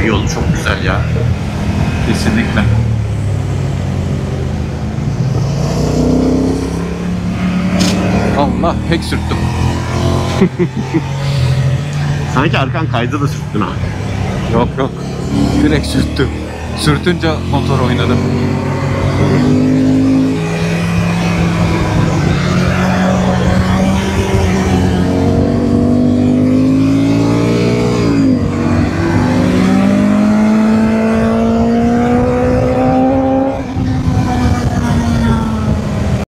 Abi yolu çok güzel ya. Kesinlikle. Allah pek sürttüm. Sanki arkan kaydı da sürttün ha. Yok yok. Direkt sürttüm. Sürtünce motor oynadım.